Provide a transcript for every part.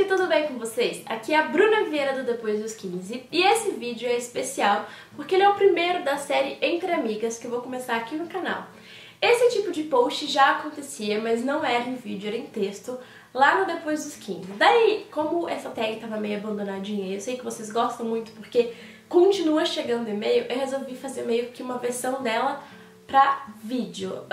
gente, tudo bem com vocês? Aqui é a Bruna Vieira do Depois dos 15 e esse vídeo é especial porque ele é o primeiro da série Entre Amigas que eu vou começar aqui no canal. Esse tipo de post já acontecia, mas não era em vídeo, era em texto, lá no Depois dos 15. Daí, como essa tag tava meio abandonadinha, eu sei que vocês gostam muito porque continua chegando e-mail, eu resolvi fazer meio que uma versão dela pra vídeo.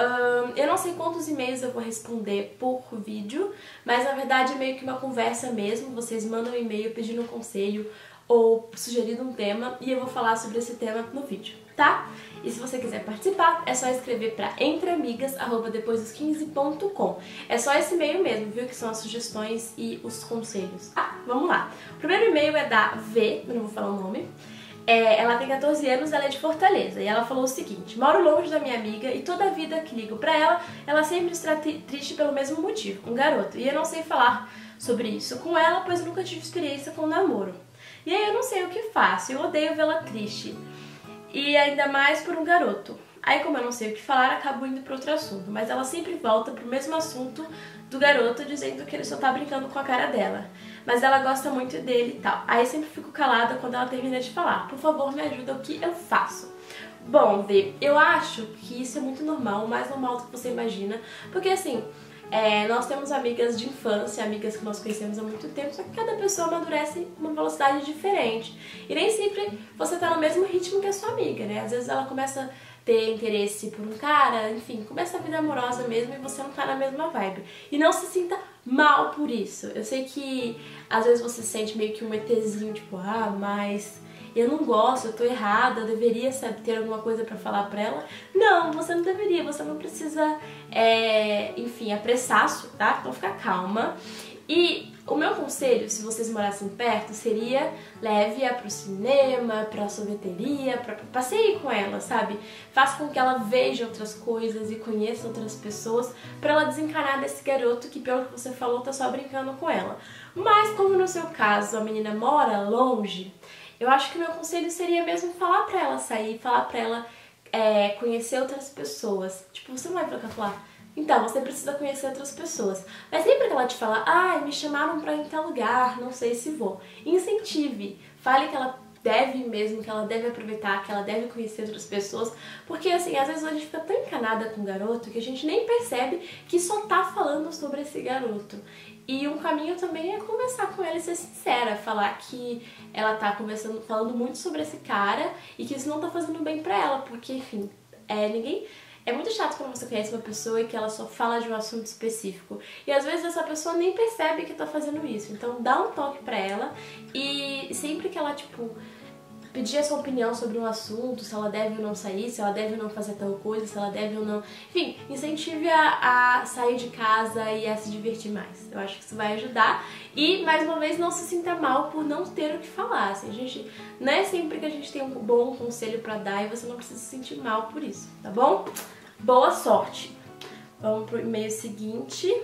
Eu não sei quantos e-mails eu vou responder por vídeo, mas na verdade é meio que uma conversa mesmo. Vocês mandam um e-mail pedindo um conselho ou sugerindo um tema e eu vou falar sobre esse tema no vídeo, tá? E se você quiser participar, é só escrever pra entreamigas@depoisdos15.com. É só esse e-mail mesmo, viu? Que são as sugestões e os conselhos. Vamos lá. O primeiro e-mail é da V, eu não vou falar o nome. Ela tem 14 anos, ela é de Fortaleza, e ela falou o seguinte: moro longe da minha amiga e toda a vida que ligo pra ela, ela sempre está triste pelo mesmo motivo, um garoto, e eu não sei falar sobre isso com ela, pois eu nunca tive experiência com namoro. E aí eu não sei o que faço, eu odeio vê-la triste, e ainda mais por um garoto. Aí como eu não sei o que falar, acabo indo para outro assunto, mas ela sempre volta pro mesmo assunto do garoto, dizendo que ele só tá brincando com a cara dela. Mas ela gosta muito dele e tal. Aí eu sempre fico calada quando ela termina de falar. Por favor, me ajuda, o que eu faço? Bom, Vê, eu acho que isso é muito normal, mais normal do que você imagina. Porque assim, nós temos amigas de infância, amigas que nós conhecemos há muito tempo, só que cada pessoa amadurece uma velocidade diferente. E nem sempre você tá no mesmo ritmo que a sua amiga, né? Às vezes ela começa a ter interesse por um cara, enfim, começa a vida amorosa mesmo e você não tá na mesma vibe. E não se sinta mal por isso. Eu sei que às vezes você sente meio que um ETzinho, tipo, mas eu não gosto, eu tô errada, eu deveria, sabe, ter alguma coisa pra falar pra ela. Não, você não deveria, você não precisa, enfim, apressar, tá? Então fica calma. E o meu conselho, se vocês morassem perto, seria leve-a pro cinema, pra sorveteria, passeie com ela, sabe? Faça com que ela veja outras coisas e conheça outras pessoas pra ela desencanar desse garoto que, pelo que você falou, tá só brincando com ela. Mas como no seu caso a menina mora longe, eu acho que o meu conselho seria mesmo falar pra ela sair, falar pra ela conhecer outras pessoas. Tipo, você não vai pra falar: então, você precisa conhecer outras pessoas. Mas sempre que ela te falar: me chamaram pra ir em tal lugar, não sei se vou. Incentive. Fale que ela deve mesmo, que ela deve aproveitar, que ela deve conhecer outras pessoas. Porque, assim, às vezes a gente fica tão encanada com o garoto que a gente nem percebe que só tá falando sobre esse garoto. E um caminho também é conversar com ela e ser sincera, falar que ela tá falando muito sobre esse cara e que isso não tá fazendo bem pra ela, porque, enfim, é muito chato quando você conhece uma pessoa e que ela só fala de um assunto específico. E às vezes essa pessoa nem percebe que tá fazendo isso. Então dá um toque pra ela e sempre que ela, tipo, pedir a sua opinião sobre um assunto, se ela deve ou não sair, se ela deve ou não fazer tal coisa, se ela deve ou não... Enfim, incentive a sair de casa e a se divertir mais. Eu acho que isso vai ajudar. E, mais uma vez, não se sinta mal por não ter o que falar. Assim, gente, não é sempre que a gente tem um bom conselho pra dar e você não precisa se sentir mal por isso, tá bom? Boa sorte! Vamos pro e-mail seguinte,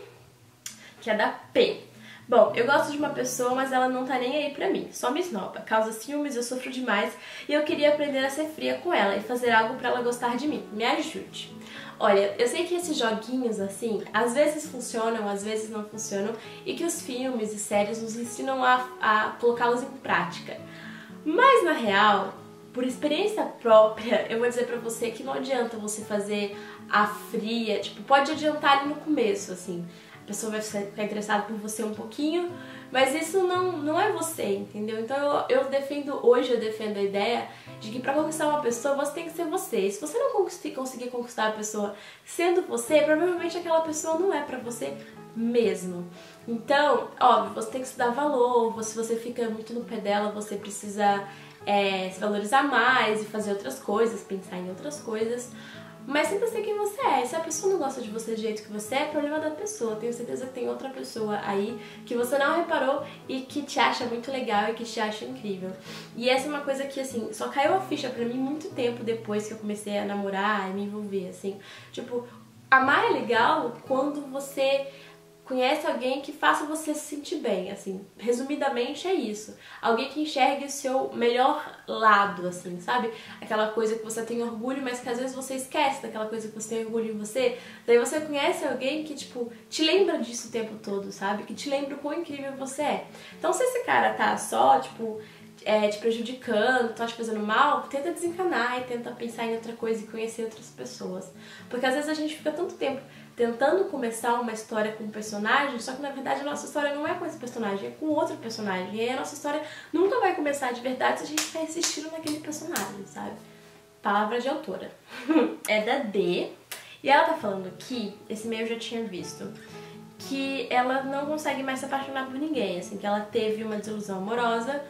que é da P. Bom, eu gosto de uma pessoa, mas ela não tá nem aí pra mim. Só me esnoba, causa ciúmes, eu sofro demais e eu queria aprender a ser fria com ela e fazer algo pra ela gostar de mim. Me ajude. Olha, eu sei que esses joguinhos assim, às vezes funcionam, às vezes não funcionam e que os filmes e séries nos ensinam a colocá-los em prática. Mas na real, por experiência própria, eu vou dizer pra você que não adianta você fazer a fria, tipo, pode adiantar ali no começo, assim. A pessoa vai ficar interessada por você um pouquinho, mas isso não é você, entendeu? Então hoje eu defendo a ideia de que pra conquistar uma pessoa você tem que ser você. E se você não conseguir conquistar a pessoa sendo você, provavelmente aquela pessoa não é pra você mesmo. Então, óbvio, você tem que se dar valor, se você fica muito no pé dela, você precisa se valorizar mais e fazer outras coisas, pensar em outras coisas. Mas tenta ser quem você é. Se a pessoa não gosta de você do jeito que você é problema da pessoa. Tenho certeza que tem outra pessoa aí que você não reparou e que te acha muito legal e que te acha incrível. E essa é uma coisa que, assim, só caiu a ficha pra mim muito tempo depois que eu comecei a namorar e me envolver, assim. Tipo, amar é legal quando você conhece alguém que faça você se sentir bem, assim, resumidamente é isso. Alguém que enxergue o seu melhor lado, assim, sabe? Aquela coisa que você tem orgulho, mas que às vezes você esquece daquela coisa que você tem orgulho em você. Daí você conhece alguém que, tipo, te lembra disso o tempo todo, sabe? Que te lembra o quão incrível você é. Então se esse cara tá só, tipo, te prejudicando, tá te fazendo mal, tenta desencanar e tenta pensar em outra coisa e conhecer outras pessoas. Porque às vezes a gente fica tanto tempo tentando começar uma história com um personagem, só que na verdade a nossa história não é com esse personagem, é com outro personagem. E aí a nossa história nunca vai começar de verdade se a gente ficar insistindo naquele personagem, sabe? Palavra de autora. É da D. E ela tá falando aqui, esse e-mail eu já tinha visto, que ela não consegue mais se apaixonar por ninguém, assim, que ela teve uma desilusão amorosa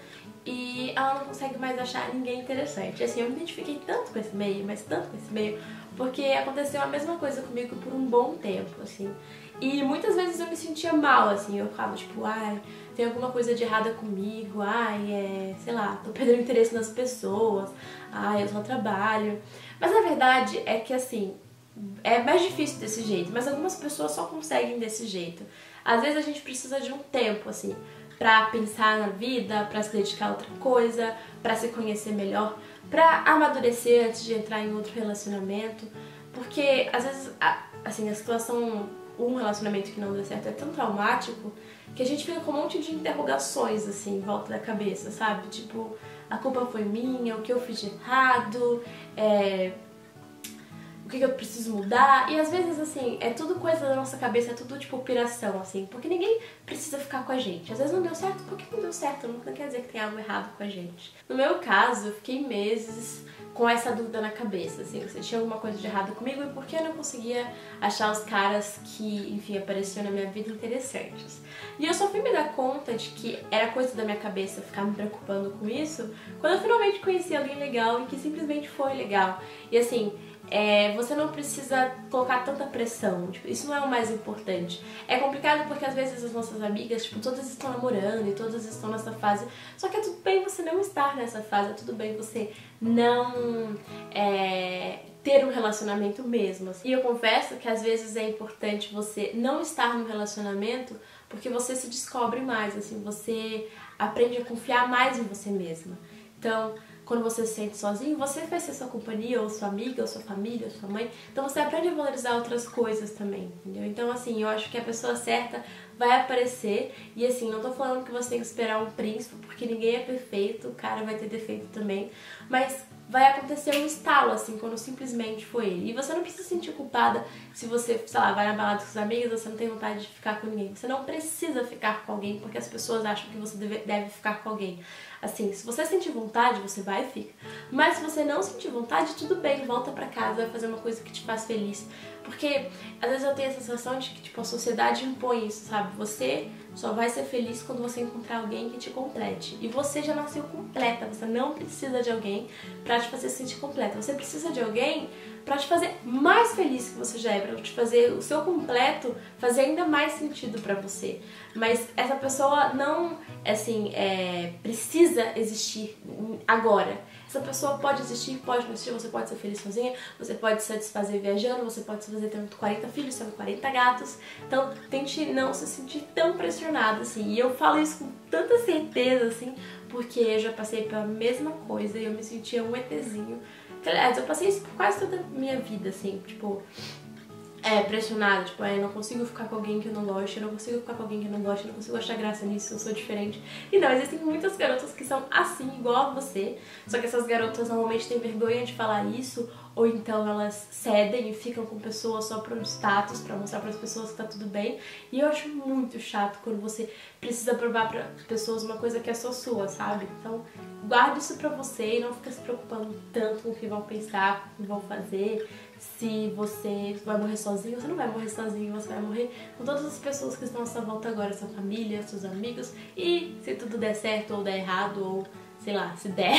e ela não consegue mais achar ninguém interessante. Assim, eu me identifiquei tanto com esse e-mail, mas tanto com esse e-mail, porque aconteceu a mesma coisa comigo por um bom tempo, assim. E muitas vezes eu me sentia mal, assim, eu ficava tipo, ai, tem alguma coisa de errada comigo, ai, sei lá, tô perdendo interesse nas pessoas, ai, eu só trabalho. Mas a verdade é que, assim, é mais difícil desse jeito, mas algumas pessoas só conseguem desse jeito. Às vezes a gente precisa de um tempo, assim, pra pensar na vida, pra se dedicar a outra coisa, pra se conhecer melhor, pra amadurecer antes de entrar em outro relacionamento. Porque, às vezes, assim, a situação, um relacionamento que não deu certo é tão traumático que a gente fica com um monte de interrogações, assim, em volta da cabeça, sabe? Tipo, a culpa foi minha, o que eu fiz de errado, o que eu preciso mudar, e às vezes, assim, é tudo coisa da nossa cabeça, é tudo, tipo, piração, assim, porque ninguém precisa ficar com a gente. Às vezes não deu certo porque não deu certo, não quer dizer que tem algo errado com a gente. No meu caso, eu fiquei meses com essa dúvida na cabeça, assim, se tinha alguma coisa de errado comigo e por que eu não conseguia achar os caras que, enfim, apareciam na minha vida interessantes. E eu só fui me dar conta de que era coisa da minha cabeça ficar me preocupando com isso quando eu finalmente conheci alguém legal e que simplesmente foi legal. E assim, você não precisa colocar tanta pressão, tipo, isso não é o mais importante. É complicado porque às vezes as nossas amigas, tipo, todas estão namorando e todas estão nessa fase, só que é tudo bem você não estar nessa fase, é tudo bem você não ter um relacionamento mesmo. E eu confesso que às vezes é importante você não estar no relacionamento porque você se descobre mais, assim, você aprende a confiar mais em você mesma. Então, quando você se sente sozinho, você vai ser sua companhia, ou sua amiga, ou sua família, ou sua mãe. Então você aprende a valorizar outras coisas também, entendeu? Então, assim, eu acho que a pessoa certa vai aparecer. E assim, não tô falando que você tem que esperar um príncipe, porque ninguém é perfeito, o cara vai ter defeito também. Mas vai acontecer um estalo, assim, quando simplesmente foi ele. E você não precisa se sentir culpada se você, sei lá, vai na balada com seus amigos, você não tem vontade de ficar com ninguém. Você não precisa ficar com alguém porque as pessoas acham que você deve ficar com alguém. Assim, se você sentir vontade, você vai e fica. Mas se você não sentir vontade, tudo bem, volta pra casa, vai fazer uma coisa que te faz feliz. Porque às vezes eu tenho a sensação de que, tipo, a sociedade impõe isso, sabe? Você só vai ser feliz quando você encontrar alguém que te complete. E você já nasceu completa, você não precisa de alguém pra te fazer se sentir completa. Você precisa de alguém pra te fazer mais feliz que você já é, pra te fazer o seu completo fazer ainda mais sentido pra você. Mas essa pessoa não, assim, precisa existir agora. Essa pessoa pode existir, pode não existir, você pode ser feliz sozinha, você pode se satisfazer viajando, você pode se fazer tendo 40 filhos, tendo 40 gatos. Então, tente não se sentir tão pressionada, assim. E eu falo isso com tanta certeza, assim, porque eu já passei pela mesma coisa e eu me sentia um ETzinho. Aliás, eu passei isso por quase toda a minha vida, assim, tipo, pressionada, tipo, eu não consigo ficar com alguém que eu não gosto, eu não consigo ficar com alguém que eu não gosto, eu não consigo achar graça nisso, eu sou diferente. E não, existem muitas garotas que são assim, igual a você, só que essas garotas normalmente têm vergonha de falar isso, ou então elas cedem e ficam com pessoas só pro status, pra mostrar pras pessoas que tá tudo bem. E eu acho muito chato quando você precisa provar pra pessoas uma coisa que é só sua, sabe? Então, guarde isso pra você e não fica se preocupando tanto com o que vão pensar, com o que vão fazer. Se você vai morrer sozinho, você não vai morrer sozinho, você vai morrer com todas as pessoas que estão à sua volta agora, sua família, seus amigos. E se tudo der certo ou der errado, ou sei lá, se der,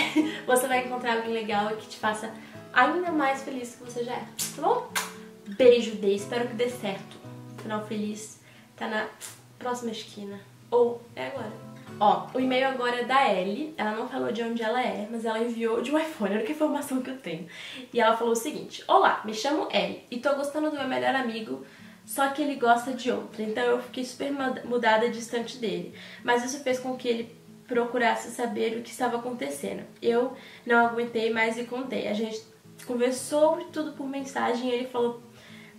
você vai encontrar alguém legal que te faça ainda mais feliz que você já é, tá bom? Beijo, Dê, espero que dê certo. Final feliz tá na próxima esquina. Ou é agora. Ó, o e-mail agora é da Ellie, ela não falou de onde ela é, mas ela enviou de um iPhone, olha que informação que eu tenho. E ela falou o seguinte: olá, me chamo Ellie e tô gostando do meu melhor amigo, só que ele gosta de outra. Então eu fiquei super mudada, distante dele. Mas isso fez com que ele procurasse saber o que estava acontecendo. Eu não aguentei mais e contei. A gente conversou tudo por mensagem e ele falou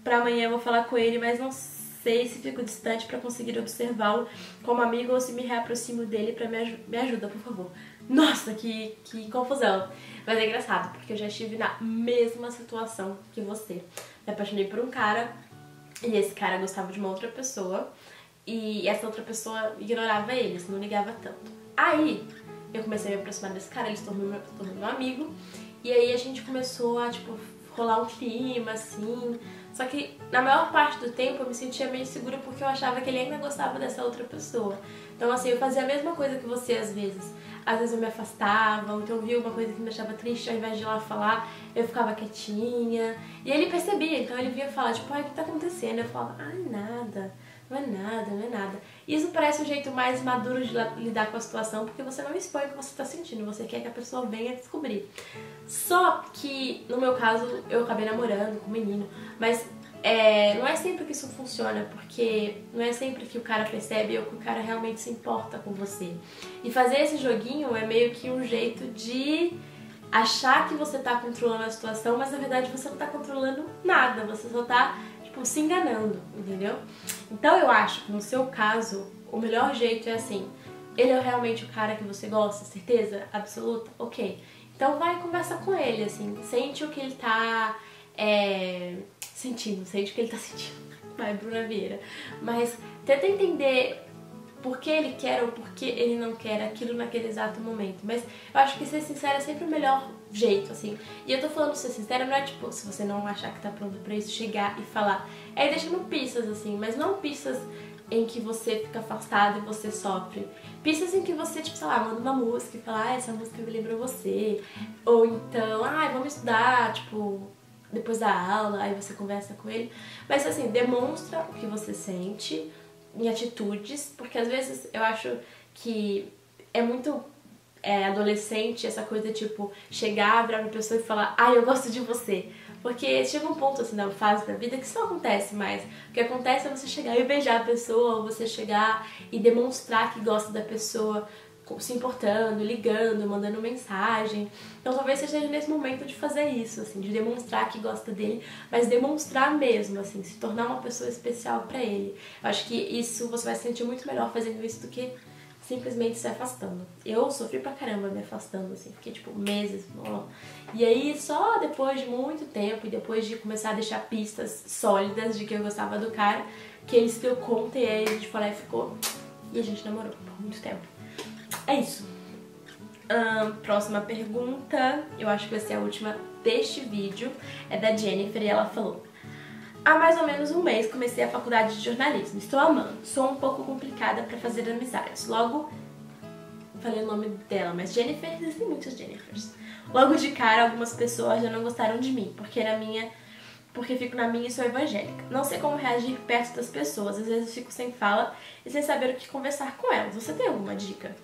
pra amanhã eu vou falar com ele, mas não sei se fico distante pra conseguir observá-lo como amigo ou se me reaproximo dele pra me ajuda, por favor. Nossa, que confusão. Mas é engraçado, porque eu já estive na mesma situação que você. Me apaixonei por um cara e esse cara gostava de uma outra pessoa e essa outra pessoa ignorava ele, não ligava tanto. Aí eu comecei a me aproximar desse cara, ele se tornou meu amigo e aí a gente começou a, tipo, rolar um clima, assim. Só que na maior parte do tempo eu me sentia meio insegura porque eu achava que ele ainda gostava dessa outra pessoa. Então assim, eu fazia a mesma coisa que você às vezes. Às vezes eu me afastava, ou então eu via uma coisa que me deixava triste, ao invés de ir lá falar, eu ficava quietinha. E ele percebia, então ele vinha falar, tipo, ai, o que tá acontecendo? Eu falava, ai, nada, não é nada, não é nada. E isso parece o jeito mais maduro de lidar com a situação, porque você não expõe o que você tá sentindo, você quer que a pessoa venha descobrir. Só que, no meu caso, eu acabei namorando com um menino, mas não é sempre que isso funciona, porque não é sempre que o cara percebe ou que o cara realmente se importa com você. E fazer esse joguinho é meio que um jeito de achar que você tá controlando a situação, mas na verdade você não tá controlando nada, você só tá, tipo, se enganando, entendeu? Então eu acho que no seu caso, o melhor jeito é assim, ele é realmente o cara que você gosta, certeza absoluta? Ok. Então vai conversar com ele, assim, sente o que ele tá sentindo, sente o que ele tá sentindo. Vai, Bruna Vieira. Mas tenta entender por que ele quer ou por que ele não quer aquilo naquele exato momento. Mas eu acho que ser sincera é sempre o melhor jeito, assim. E eu tô falando ser sincera, não é tipo, se você não achar que tá pronto pra isso, chegar e falar. É deixando pistas, assim, mas não pistas em que você fica afastado e você sofre. Pistas em que você, tipo, sei lá, manda uma música e fala, ah, essa música me lembrou você. Ou então, ah, vamos estudar, tipo, depois da aula, aí você conversa com ele. Mas assim, demonstra o que você sente em atitudes, porque às vezes eu acho que é muito adolescente essa coisa, tipo, chegar, virar pra pessoa e falar, ah, eu gosto de você. Porque chega um ponto, assim, na fase da vida que isso não acontece mais. O que acontece é você chegar e beijar a pessoa, ou você chegar e demonstrar que gosta da pessoa, se importando, ligando, mandando mensagem. Então talvez seja nesse momento de fazer isso, assim, de demonstrar que gosta dele, mas demonstrar mesmo, assim, se tornar uma pessoa especial pra ele. Eu acho que isso você vai se sentir muito melhor fazendo isso do que simplesmente se afastando. Eu sofri pra caramba me afastando, assim, fiquei tipo meses, ó. E aí só depois de muito tempo e depois de começar a deixar pistas sólidas de que eu gostava do cara, que ele se deu conta e aí a gente foi lá e ficou. E a gente namorou por muito tempo. É isso. Próxima pergunta, eu acho que vai ser a última deste vídeo, é da Jennifer e ela falou: há mais ou menos um mês comecei a faculdade de jornalismo, estou amando, sou um pouco complicada para fazer amizades, logo, falei o nome dela, mas Jennifer, existem muitas Jennifers. Logo de cara algumas pessoas já não gostaram de mim, porque fico na minha e sou evangélica. Não sei como reagir perto das pessoas, às vezes fico sem fala e sem saber o que conversar com elas. Você tem alguma dica?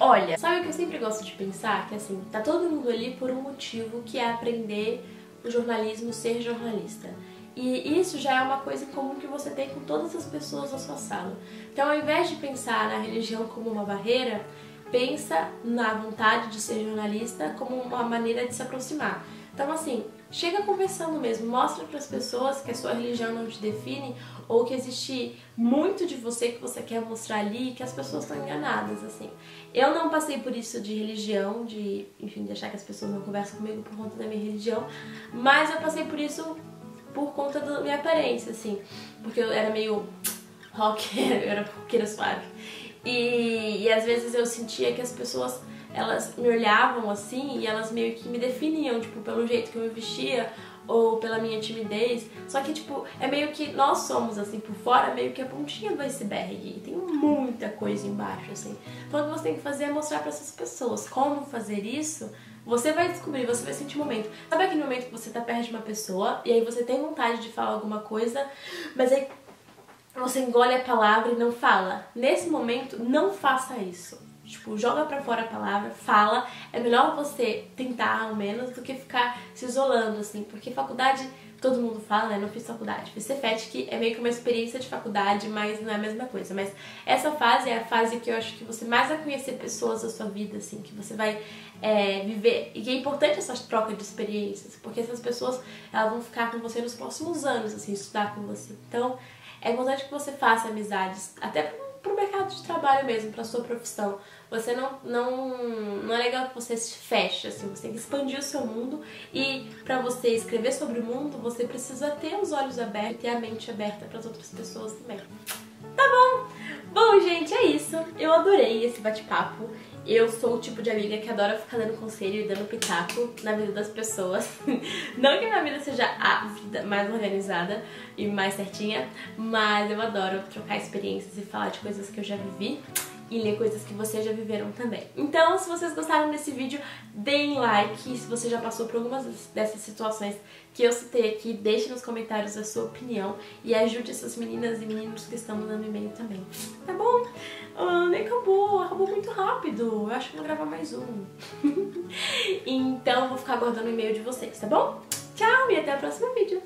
Olha, sabe o que eu sempre gosto de pensar? Que assim, tá todo mundo ali por um motivo, que é aprender o jornalismo, ser jornalista. E isso já é uma coisa em comum que você tem com todas as pessoas da sua sala. Então, ao invés de pensar na religião como uma barreira, pensa na vontade de ser jornalista como uma maneira de se aproximar. Então, assim, chega conversando mesmo, mostra para as pessoas que a sua religião não te define ou que existe muito de você que você quer mostrar ali e que as pessoas estão enganadas, assim. Eu não passei por isso de religião, de achar que as pessoas não conversam comigo por conta da minha religião, mas eu passei por isso por conta da minha aparência, assim, porque eu era meio roqueira, eu era roqueira suave. E às vezes eu sentia que as pessoas, elas me olhavam assim e elas meio que me definiam, tipo, pelo jeito que eu me vestia ou pela minha timidez. Só que, tipo, é meio que nós somos, assim, por fora, meio que a pontinha do iceberg. E tem muita coisa embaixo, assim. Então o que você tem que fazer é mostrar pra essas pessoas como fazer isso. Você vai descobrir, você vai sentir o momento. Sabe aquele momento que você tá perto de uma pessoa e aí você tem vontade de falar alguma coisa, mas aí você engole a palavra e não fala? Nesse momento, não faça isso. Tipo, joga pra fora a palavra, fala. É melhor você tentar, ao menos, do que ficar se isolando, assim. Porque faculdade todo mundo fala, né? Não fiz faculdade, fiz Cefet, que é meio que uma experiência de faculdade, mas não é a mesma coisa. Mas essa fase é a fase que eu acho que você mais vai conhecer pessoas da sua vida, assim, que você vai viver. E que é importante essa troca de experiências, porque essas pessoas, elas vão ficar com você nos próximos anos, assim, estudar com você. Então, é importante que você faça amizades, até pro mercado de trabalho mesmo, pra sua profissão. Você não é legal que você se feche, assim, você tem que expandir o seu mundo, e pra você escrever sobre o mundo, você precisa ter os olhos abertos e ter a mente aberta para as outras pessoas também. Tá bom? Bom, gente, é isso. Eu adorei esse bate-papo. Eu sou o tipo de amiga que adora ficar dando conselho e dando pitaco na vida das pessoas. Não que a minha vida seja a vida mais organizada e mais certinha, mas eu adoro trocar experiências e falar de coisas que eu já vivi e ler coisas que vocês já viveram também. Então, se vocês gostaram desse vídeo, deem like. Se você já passou por algumas dessas situações que eu citei aqui, deixe nos comentários a sua opinião e ajude essas meninas e meninos que estão mandando e-mail também. Tá bom? Nem acabou muito rápido. Eu acho que vou gravar mais um. Então, vou ficar aguardando o e-mail de vocês, tá bom? Tchau e até o próximo vídeo.